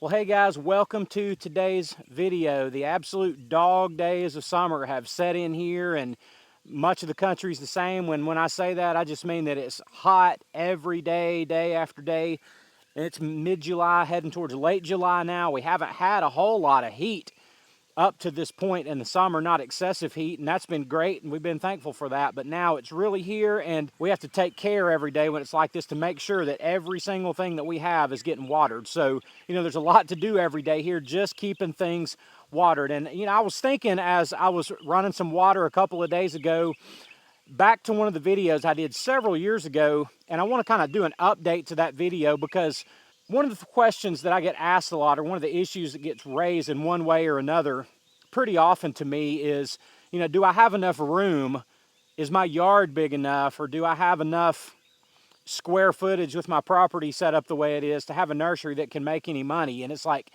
Well, hey guys, welcome to today's video. The absolute dog days of summer have set in here, and much of the country's the same. When I say that, I just mean that it's hot every day, day after day. And it's mid-July, heading towards late July now. We haven't had a whole lot of heat up to this point in the summer, not excessive heat, and that's been great, and we've been thankful for that. But now it's really here, and we have to take care every day when it's like this to make sure that every single thing that we have is getting watered. So, there's a lot to do every day here, just keeping things watered. And, I was thinking as I was running some water a couple of days ago, back to one of the videos I did several years ago, and I want to kind of do an update to that video because one of the questions that I get asked a lot, or one of the issues that gets raised in one way or another pretty often to me is, do I have enough room? Is my yard big enough? Or do I have enough square footage with my property set up the way it is to have a nursery that can make any money? And it's like,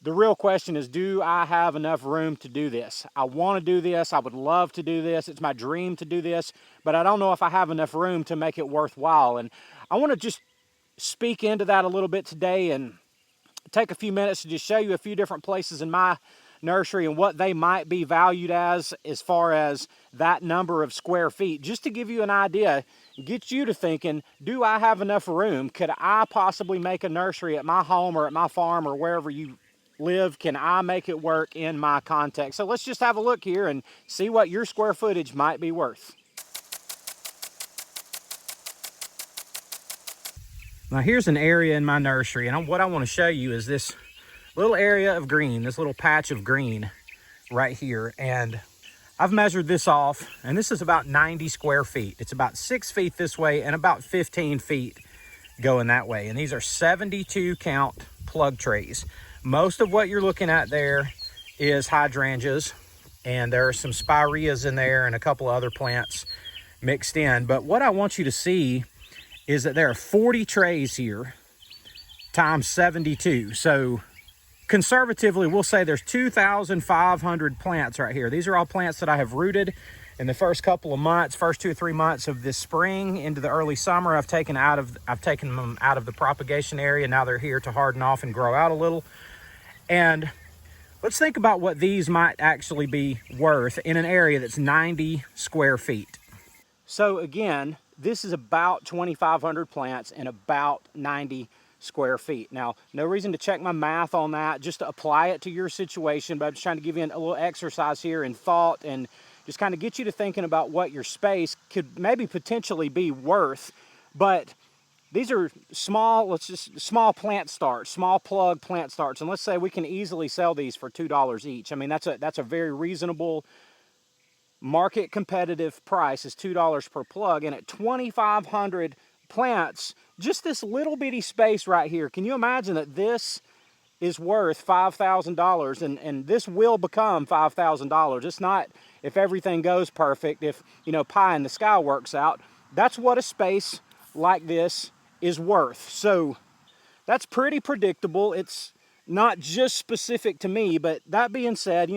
the real question is, do I have enough room to do this? I want to do this. I would love to do this. It's my dream to do this, but I don't know if I have enough room to make it worthwhile. And I want to just speak into that a little bit today and take a few minutes to just show you a few different places in my nursery and what they might be valued as far as that number of square feet, just to give you an idea, get you to thinking, do I have enough room? Could I possibly make a nursery at my home or at my farm or wherever you live? Can I make it work in my context? So let's just have a look here and see what your square footage might be worth. Now here's an area in my nursery, and what I want to show you is this little area of green, this little patch of green right here. And I've measured this off, and this is about 90 square feet. It's about 6 feet this way and about 15 feet going that way. And these are 72 count plug trays. Most of what you're looking at there is hydrangeas, and there are some spireas in there and a couple of other plants mixed in. But what I want you to see is that there are 40 trays here times 72. So conservatively, we'll say there's 2,500 plants right here. These are all plants that I have rooted in the first couple of months, first 2 or 3 months of this spring into the early summer. I've taken them out of the propagation area. Now they're here to harden off and grow out a little. And let's think about what these might actually be worth in an area that's 90 square feet. So again, this is about 2,500 plants and about 90 square feet. Now, no reason to check my math on that, just to apply it to your situation, but I'm just trying to give you a little exercise here in thought and just kind of get you to thinking about what your space could maybe potentially be worth. But these are small plant starts, small plug plant starts. And let's say we can easily sell these for $2 each. I mean, that's a very reasonable market competitive price, is $2 per plug. And at 2,500 plants, just this little bitty space right here, can you imagine that this is worth $5,000? And this will become $5,000. It's not if everything goes perfect, if pie in the sky works out. That's what a space like this is worth. So that's pretty predictable. It's not just specific to me, but that being said,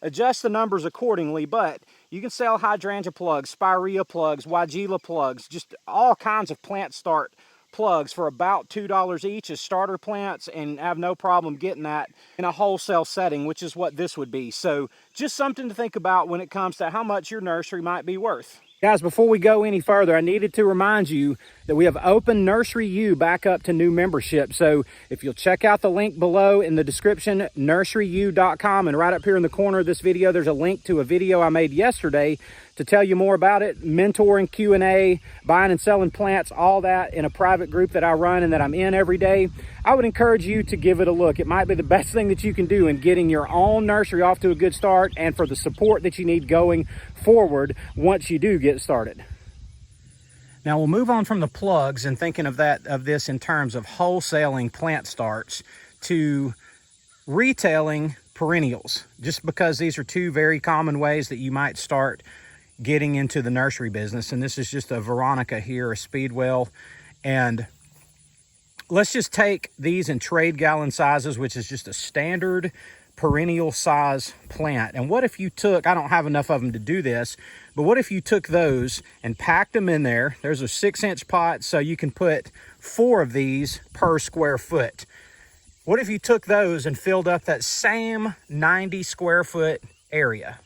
adjust the numbers accordingly. But you can sell hydrangea plugs, spirea plugs, weigela plugs, just all kinds of plant start plugs for about $2 each as starter plants, and have no problem getting that in a wholesale setting, which is what this would be. So just something to think about when it comes to how much your nursery might be worth. Guys, before we go any further, I needed to remind you that we have opened Nursery U back up to new membership. So if you'll check out the link below in the description, nurseryu.com, and right up here in the corner of this video, there's a link to a video I made yesterday to tell you more about it, mentoring, Q&A, buying and selling plants, all that in a private group that I run and that I'm in every day. I would encourage you to give it a look. It might be the best thing that you can do in getting your own nursery off to a good start and for the support that you need going forward once you do get started. Now we'll move on from the plugs and thinking of this in terms of wholesaling plant starts to retailing perennials, just because these are two very common ways that you might start getting into the nursery business. And this is just a Veronica here, a Speedwell. And let's just take these in trade gallon sizes, which is just a standard perennial size plant. And what if you took, I don't have enough of them to do this, but what if you took those and packed them in there? There's a 6-inch pot, so you can put 4 of these per square foot. What if you took those and filled up that same 90 square foot area?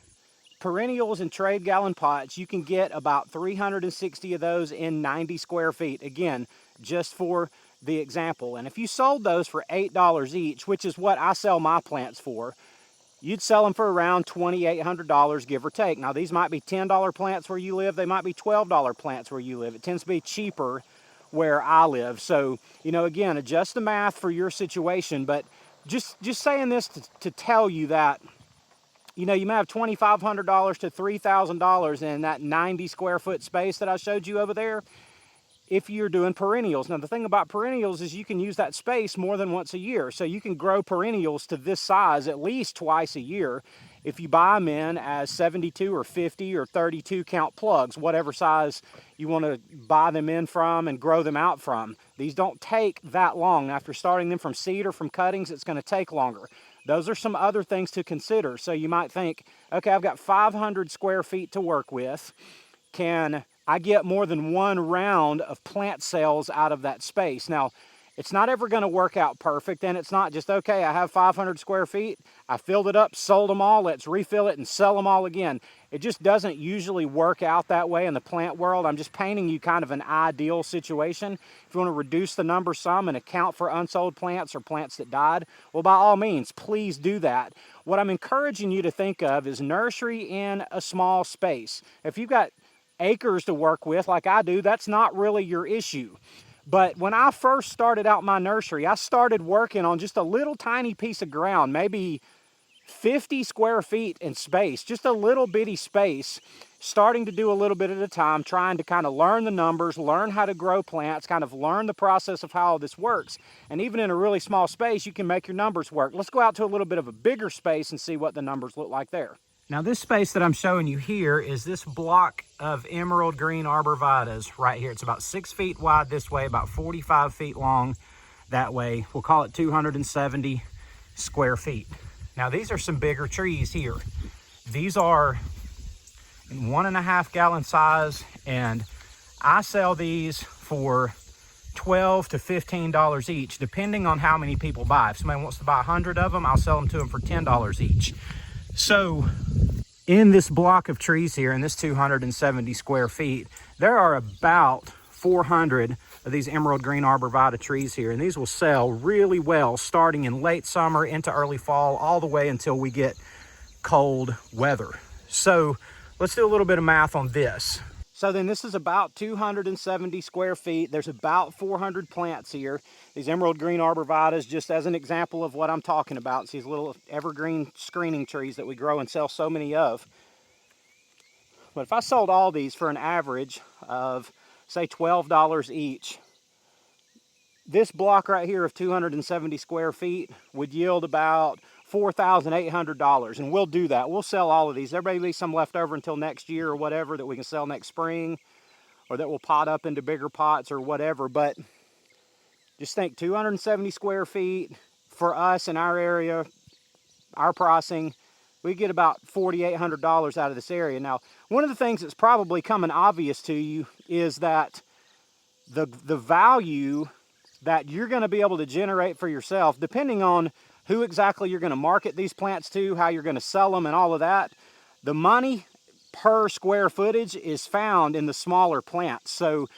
Perennials and trade gallon pots, you can get about 360 of those in 90 square feet. Again, just for the example. And if you sold those for $8 each, which is what I sell my plants for, you'd sell them for around $2,800, give or take. Now, these might be $10 plants where you live. They might be $12 plants where you live. It tends to be cheaper where I live. So, you know, again, adjust the math for your situation. But just saying this to tell you that, you know, you may have $2,500 to $3,000 in that 90 square foot space that I showed you over there if you're doing perennials. Now, the thing about perennials is you can use that space more than once a year. So you can grow perennials to this size at least twice a year if you buy them in as 72 or 50 or 32 count plugs, whatever size you want to buy them in from and grow them out from. These don't take that long. After starting them from seed or from cuttings, it's going to take longer. Those are some other things to consider. So you might think, okay, I've got 500 square feet to work with. Can I get more than one round of plant sales out of that space? Now, it's not ever going to work out perfect, and it's not just, okay, I have 500 square feet, I filled it up, sold them all, let's refill it and sell them all again. It just doesn't usually work out that way in the plant world. I'm just painting you kind of an ideal situation. If you want to reduce the number some and account for unsold plants or plants that died, well, by all means, please do that. What I'm encouraging you to think of is nursery in a small space. If you've got acres to work with like I do, that's not really your issue. But when I first started out my nursery, I started working on just a little tiny piece of ground, maybe 50 square feet in space, just a little bitty space, starting to do a little bit at a time, trying to kind of learn the numbers, learn how to grow plants, kind of learn the process of how all this works. And even in a really small space, you can make your numbers work. Let's go out to a little bit of a bigger space and see what the numbers look like there. Now, this space that I'm showing you here is this block of emerald green arborvitas right here. It's about 6 feet wide this way, about 45 feet long that way. We'll call it 270 square feet. Now, these are some bigger trees here. These are in 1.5 gallon size, and I sell these for $12 to $15 each, depending on how many people buy. If somebody wants to buy 100 of them, I'll sell them to them for $10 each. So in this block of trees here, in this 270 square feet, there are about 400 of these emerald green arborvita trees here, and these will sell really well starting in late summer into early fall, all the way until we get cold weather. So let's do a little bit of math on this. So then this is about 270 square feet. There's about 400 plants here. These emerald green arborvitas, just as an example of what I'm talking about. It's these little evergreen screening trees that we grow and sell so many of. But if I sold all these for an average of, say, $12 each, this block right here of 270 square feet would yield about $4,800, and we'll do that. We'll sell all of these. There may be some left over until next year or whatever that we can sell next spring, or that we'll pot up into bigger pots or whatever. But just think, 270 square feet for us in our area, our pricing, we get about $4,800 out of this area. Now, one of the things that's probably coming obvious to you is that the value that you're going to be able to generate for yourself, depending on who exactly you're going to market these plants to, how you're going to sell them and all of that, the money per square footage is found in the smaller plants. So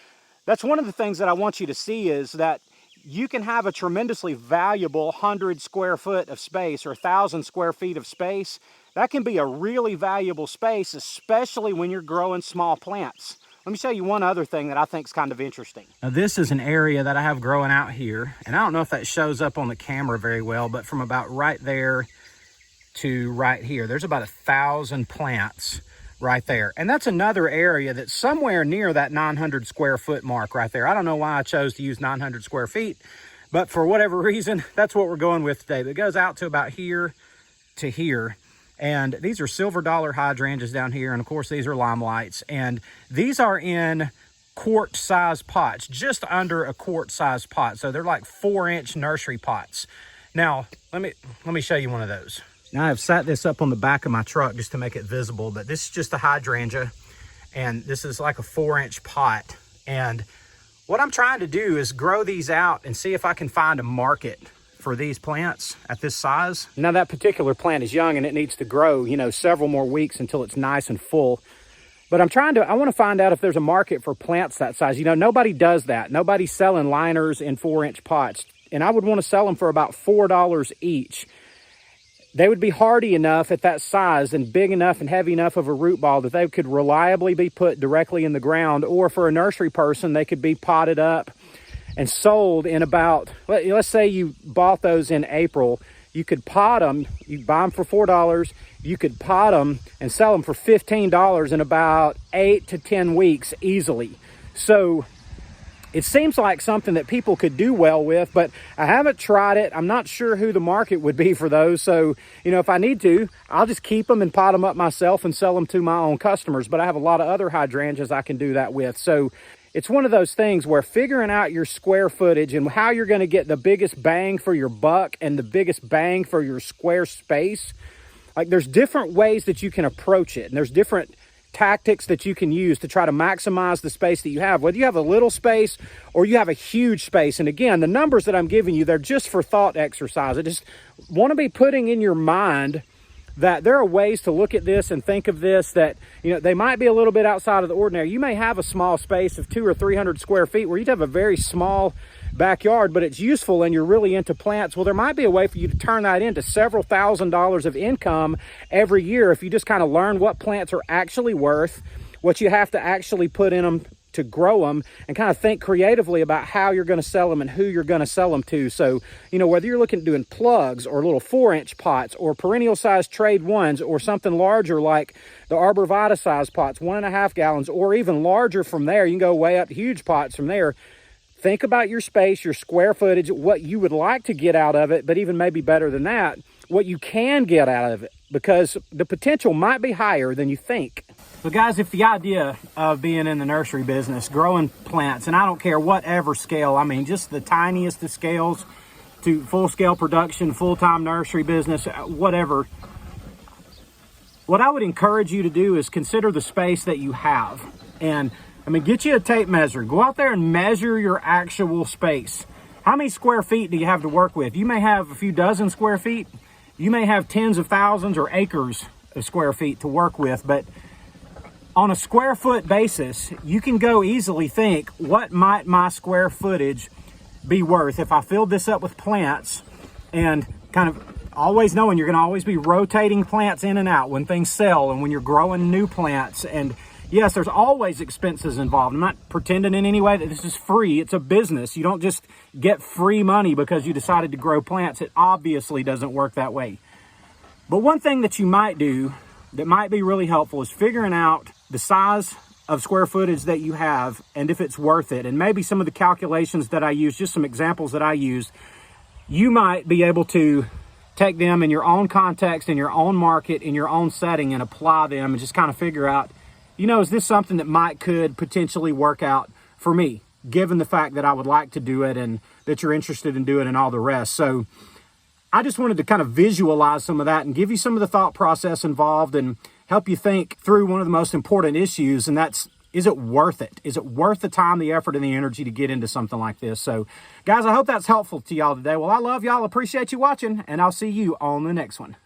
that's one of the things that I want you to see, is that you can have a tremendously valuable 100 square foot of space or 1,000 square feet of space. That can be a really valuable space, especially when you're growing small plants. Let me show you one other thing that I think is kind of interesting. Now, this is an area that I have growing out here, and I don't know if that shows up on the camera very well, but from about right there to right here, there's about 1,000 plants right there. And that's another area that's somewhere near that 900 square foot mark right there. I don't know why I chose to use 900 square feet, but for whatever reason, that's what we're going with today. But it goes out to about here to here. And these are silver dollar hydrangeas down here. And of course, these are limelights. And these are in quart size pots, just under a quart size pot. So they're like 4-inch nursery pots. Now, let me show you one of those. Now, I've sat this up on the back of my truck just to make it visible, but this is just a hydrangea, and this is like a 4-inch pot. And what I'm trying to do is grow these out and see if I can find a market for these plants at this size. Now that particular plant is young and it needs to grow, you know, several more weeks until it's nice and full. But I want to find out if there's a market for plants that size. You know, nobody does that. Nobody's selling liners in 4-inch pots. And I would want to sell them for about $4 each. They would be hardy enough at that size and big enough and heavy enough of a root ball that they could reliably be put directly in the ground. Or for a nursery person, they could be potted up and sold in about, let's say you bought those in April. You could pot them, you buy them for $4. You could pot them and sell them for $15 in about 8 to 10 weeks easily. So it seems like something that people could do well with, but I haven't tried it. I'm not sure who the market would be for those. So, you know, if I need to, I'll just keep them and pot them up myself and sell them to my own customers. But I have a lot of other hydrangeas I can do that with. So it's one of those things where figuring out your square footage and how you're going to get the biggest bang for your buck and the biggest bang for your square space, like there's different ways that you can approach it. And there's different tactics that you can use to try to maximize the space that you have, whether you have a little space or you have a huge space. And again, the numbers that I'm giving you, they're just for thought exercise. I just want to be putting in your mind that there are ways to look at this and think of this that, you know, they might be a little bit outside of the ordinary. You may have a small space of 200 or 300 square feet where you'd have a very small backyard, but it's useful and you're really into plants. Well, there might be a way for you to turn that into several $1,000s of income every year if you just kind of learn what plants are actually worth, what you have to actually put in them to grow them, and kind of think creatively about how you're going to sell them and who you're going to sell them to. So, you know, whether you're looking at doing plugs or little 4-inch pots or perennial size trade ones or something larger like the arborvitae size pots, 1.5 gallons, or even larger from there, you can go way up to huge pots from there. Think about your space, your square footage, what you would like to get out of it, but even maybe better than that, what you can get out of it, because the potential might be higher than you think. But guys, if the idea of being in the nursery business, growing plants, and I don't care whatever scale, I mean, just the tiniest of scales to full-scale production, full-time nursery business, whatever, what I would encourage you to do is consider the space that you have. And I mean, get you a tape measure. Go out there and measure your actual space. How many square feet do you have to work with? You may have a few dozen square feet. You may have tens of thousands or acres of square feet to work with, but on a square foot basis, you can go easily think, what might my square footage be worth if I filled this up with plants, and kind of always knowing you're going to always be rotating plants in and out when things sell and when you're growing new plants. And yes, there's always expenses involved. I'm not pretending in any way that this is free. It's a business. You don't just get free money because you decided to grow plants. It obviously doesn't work that way. But one thing that you might do that might be really helpful is figuring out the size of square footage that you have and if it's worth it. And maybe some of the calculations that I use, just some examples that I use, you might be able to take them in your own context, in your own market, in your own setting, and apply them and just kind of figure out, you know, is this something that could potentially work out for me, given the fact that I would like to do it and that you're interested in doing it and all the rest. So I just wanted to kind of visualize some of that and give you some of the thought process involved and help you think through one of the most important issues, and that's, is it worth it? Is it worth the time, the effort, and the energy to get into something like this? So, guys, I hope that's helpful to y'all today. Well, I love y'all, appreciate you watching, and I'll see you on the next one.